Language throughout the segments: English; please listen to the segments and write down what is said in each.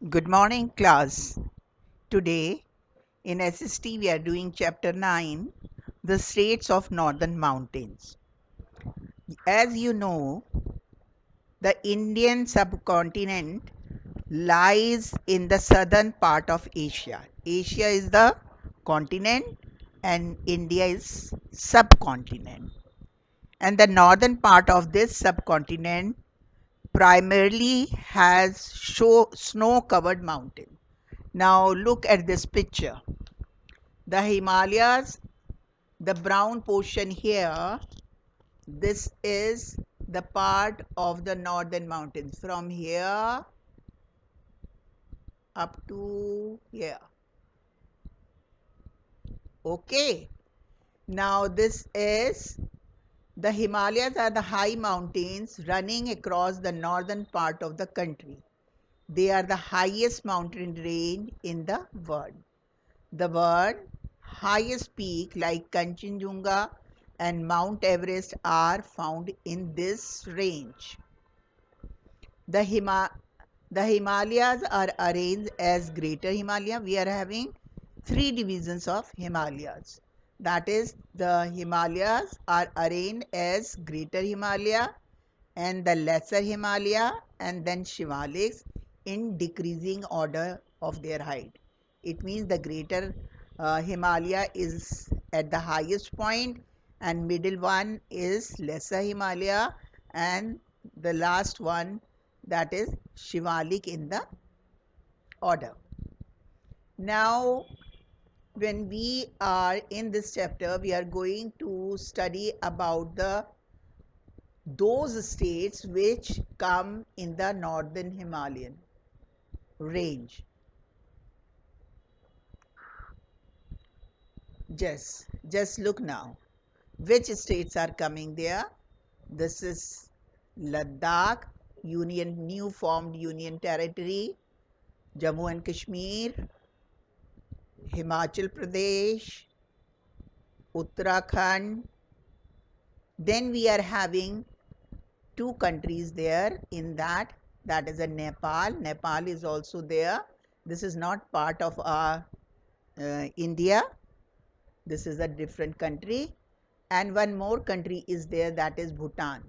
Good morning, class. Today in SST we are doing chapter 9, the states of northern mountains. As you know, the Indian subcontinent lies in the southern part of Asia. Asia is the continent and India is subcontinent. And the northern part of this subcontinent primarily has snow-covered mountains. Now look at this picture. The Himalayas, the brown portion here, this is the part of the northern mountains from here up to here. Okay. Now this is the Himalayas are the high mountains running across the northern part of the country. They are the highest mountain range in the world. The world highest peak like Kanchenjunga and Mount Everest are found in this range. The, the Himalayas are arranged as Greater Himalaya. We are having three divisions of Himalayas. That is, the Himalayas are arranged as Greater Himalaya and the Lesser Himalaya and then Shivaliks in decreasing order of their height. It means the Greater Himalaya is at the highest point and middle one is Lesser Himalaya and the last one, that is Shivalik in the order. Now when we are in this chapter, we are going to study about those states which come in the northern Himalayan range. Just look now. Which states are coming there? This is Ladakh, new formed Union Territory, Jammu and Kashmir, Himachal Pradesh, Uttarakhand. Then we are having two countries there in that is a Nepal is also there. This is not part of our India. This is a different country, and one more country is there, that is Bhutan.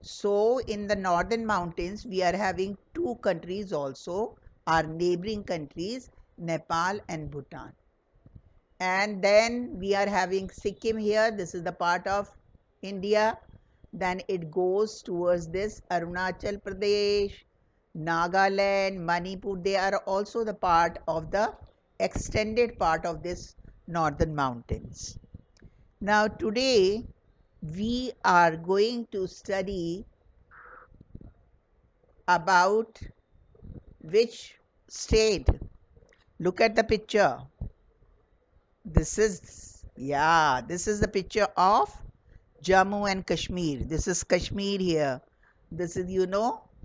So in the northern mountains we are having two countries also, our neighboring countries, Nepal and Bhutan. And then we are having Sikkim here. This is the part of India. Then it goes towards this Arunachal Pradesh, Nagaland, Manipur. They are also the part of the extended part of this northern mountains. Now today we are going to study about which state. Look at the picture. This is the picture of Jammu and Kashmir. This is Kashmir here. This is,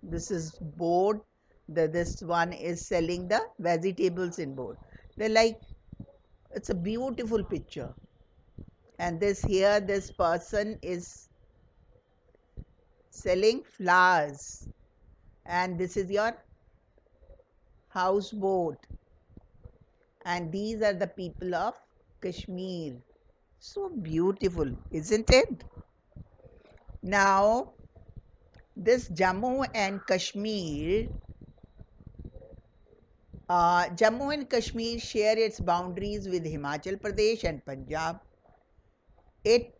this is board. This one is selling the vegetables in board. They're like, it's a beautiful picture. And this person is selling flowers. And this is your houseboat. And these are the people of Kashmir. So beautiful, isn't it? Now, this Jammu and Kashmir share its boundaries with Himachal Pradesh and Punjab. It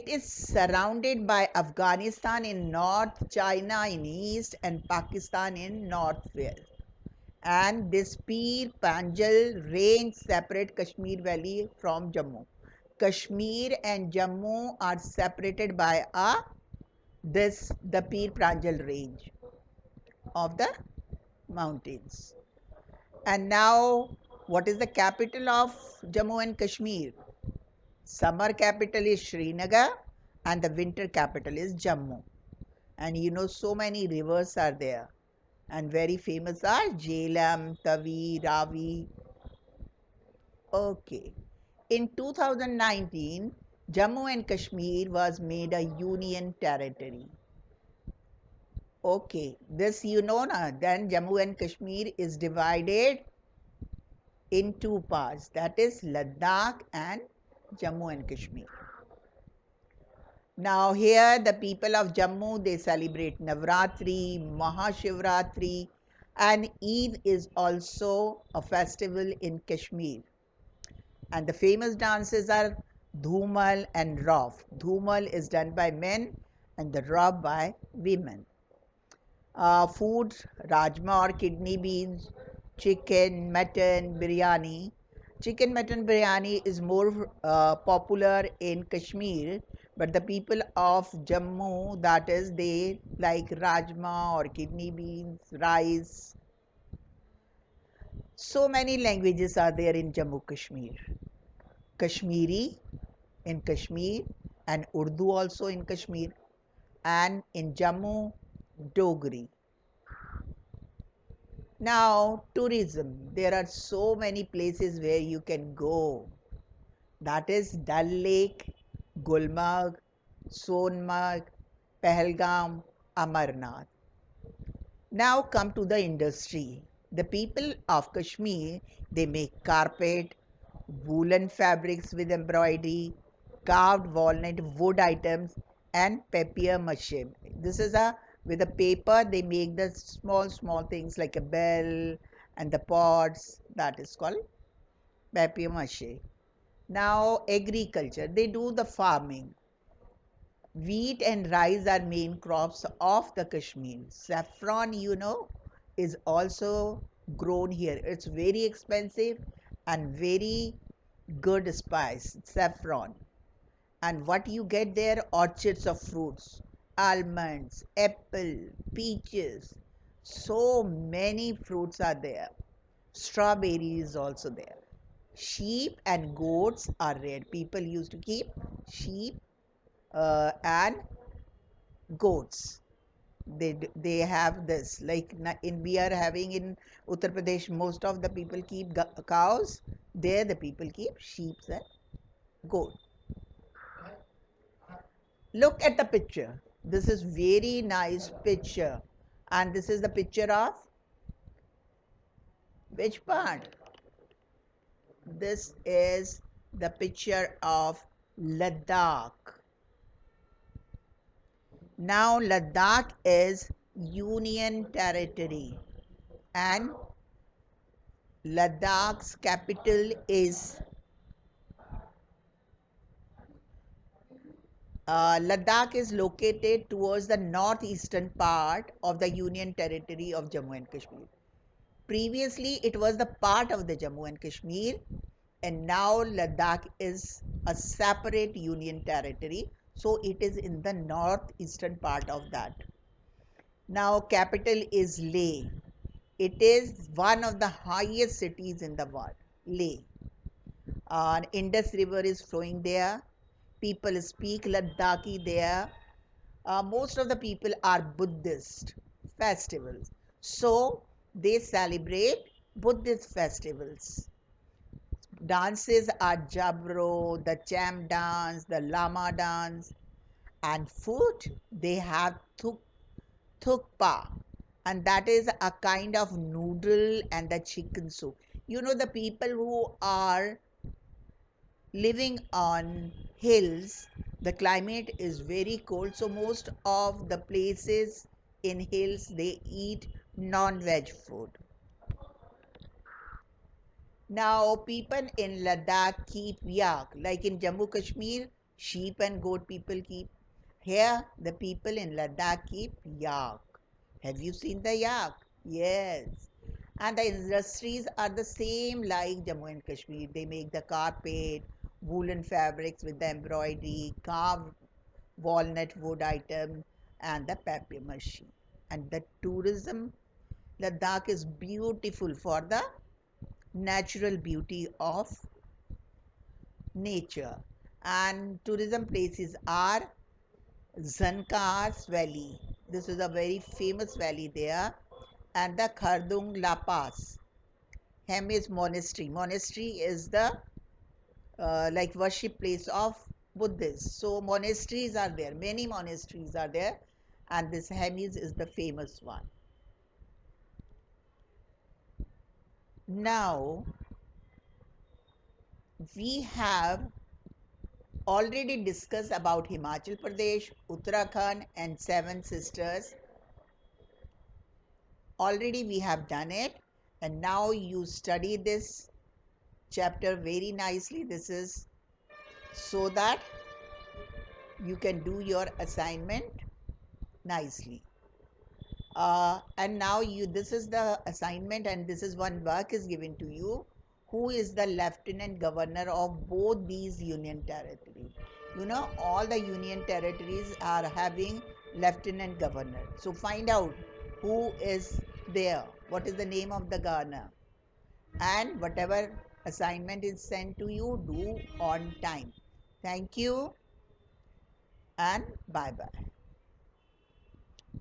is surrounded by Afghanistan in north, China in east, and Pakistan in northwest. And this Pir Panjal range separate Kashmir Valley from Jammu. Kashmir and Jammu are separated by the Pir Panjal range of the mountains. And now, what is the capital of Jammu and Kashmir? Summer capital is Srinagar and the winter capital is Jammu. And so many rivers are there. And very famous are Jhelum, Tavi, Ravi. Okay. In 2019, Jammu and Kashmir was made a union territory. Okay, this you know na. Then Jammu and Kashmir is divided in two parts, that is Ladakh and Jammu and Kashmir. Now here the people of Jammu, they celebrate Navratri, Mahashivratri, and Eid is also a festival in Kashmir. And the famous dances are Dhumal and Rauf. Dhumal is done by men and the Rauf by women. Food, rajma or kidney beans, chicken, mutton, biryani. Chicken, mutton, biryani is more popular in Kashmir, but the people of Jammu, that is, they like rajma or kidney beans, rice. So many languages are there in Jammu Kashmir. Kashmiri in Kashmir and Urdu also in Kashmir, and in Jammu, Dogri. Now, tourism. There are so many places where you can go. That is Dal Lake, Gulmarg, Sonmarg, Pahalgam, Amarnath. Now come to the industry. The people of Kashmir, they make carpet, woolen fabrics with embroidery, carved walnut wood items, and papier mache. This is a with a paper they make the small things like a bell and the pots, that is called papier mache. Now agriculture, they do the farming. Wheat and rice are main crops of the Kashmir. Saffron, is also grown here. It's very expensive and very good spice, saffron. And what you get there, orchards of fruits, almonds, apple, peaches. So many fruits are there. Strawberry is also there. Sheep and goats are rare. People used to keep sheep and goats. They have this like in we are having in Uttar Pradesh. Most of the people keep cows. There the people keep sheep and goat. Look at the picture. This is very nice picture, and this is the picture of which part? This is the picture of Ladakh. Now Ladakh is union territory, and Ladakh's capital is Ladakh is located towards the northeastern part of the Union Territory of Jammu and Kashmir. Previously, it was the part of the Jammu and Kashmir, and now Ladakh is a separate Union Territory. So it is in the northeastern part of that. Now, capital is Leh. It is one of the highest cities in the world, Leh. Indus River is flowing there. People speak Ladakhi there. Most of the people are Buddhist festivals. So they celebrate Buddhist festivals. Dances are Jabro, the Cham dance, the Lama dance, and food they have thukpa, and that is a kind of noodle and the chicken soup. The people who are living on hills, the climate is very cold, so most of the places in hills they eat non-veg food. Now people in Ladakh keep yak, like in Jammu Kashmir, sheep and goat people keep. Here the people in Ladakh keep yak. Have you seen the yak? Yes. And the industries are the same like Jammu and Kashmir. They make the carpet, woolen fabrics with the embroidery, carved walnut wood item, and the papier mache. And the tourism, Ladakh is beautiful for the natural beauty of nature. And tourism places are Zankas Valley. This is a very famous valley there. And the Khardung La Pass. Hemis Monastery. Monastery is the like worship place of Buddhists. So monasteries are there, many monasteries are there, and this Hemis is the famous one. Now, we have already discussed about Himachal Pradesh, Uttarakhand, and Seven Sisters. Already we have done it, and now you study this chapter very nicely. This is so that you can do your assignment nicely. And now this is the assignment, and this is one work is given to you. Who is the lieutenant governor of both these union territories? You know, all the union territories are having lieutenant governor. So find out who is there, what is the name of the governor, and whatever assignment is sent to you, do on time. Thank you, and bye bye.